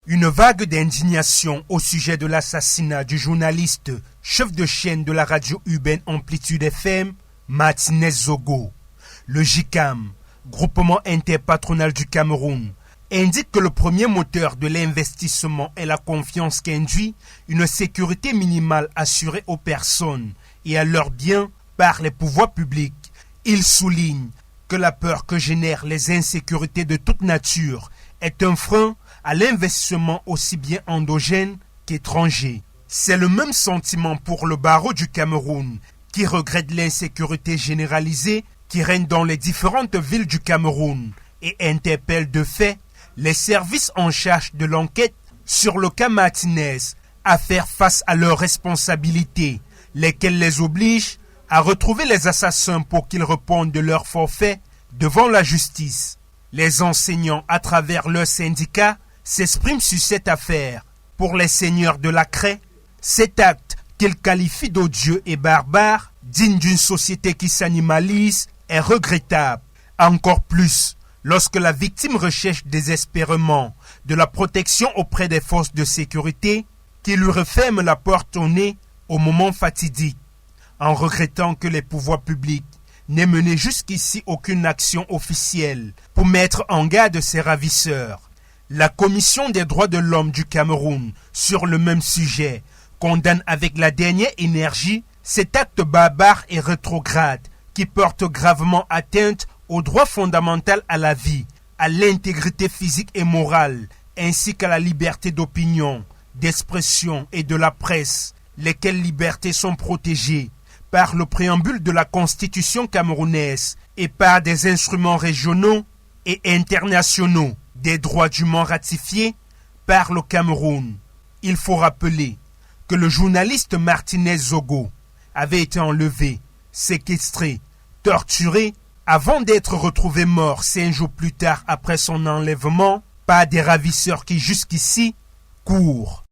Une vague d'indignation au sujet de l'assassinat du journaliste, chef de chaîne de la radio urbaine Amplitude FM, Martinez Zogo. Le JICAM, groupement interpatronal du Cameroun, indique que le premier moteur de l'investissement est la confiance qu'induit une sécurité minimale assurée aux personnes et à leurs biens par les pouvoirs publics. Il souligne que la peur que génèrent les insécurités de toute nature est un frein à l'investissement aussi bien endogène qu'étranger. C'est le même sentiment pour le barreau du Cameroun, qui regrette l'insécurité généralisée qui règne dans les différentes villes du Cameroun et interpelle de fait les services en charge de l'enquête sur le cas Martinez à faire face à leurs responsabilités, lesquelles les obligent à retrouver les assassins pour qu'ils répondent de leur forfait devant la justice. Les enseignants, à travers leurs syndicats, s'expriment sur cette affaire. Pour les seigneurs de la craie, cet acte qu'ils qualifient d'odieux et barbare, digne d'une société qui s'animalise, est regrettable. Encore plus, lorsque la victime recherche désespérément de la protection auprès des forces de sécurité qui lui referment la porte au nez au moment fatidique, en regrettant que les pouvoirs publics n'aient mené jusqu'ici aucune action officielle pour mettre en garde ces ravisseurs. La Commission des droits de l'homme du Cameroun, sur le même sujet, condamne avec la dernière énergie cet acte barbare et rétrograde qui porte gravement atteinte au droit fondamental à la vie, à l'intégrité physique et morale, ainsi qu'à la liberté d'opinion, d'expression et de la presse, lesquelles libertés sont protégées par le préambule de la Constitution camerounaise et par des instruments régionaux et internationaux des droits dûment ratifiés par le Cameroun. Il faut rappeler que le journaliste Martinez Zogo avait été enlevé, séquestré, torturé avant d'être retrouvé mort 5 jours plus tard après son enlèvement par des ravisseurs qui jusqu'ici courent.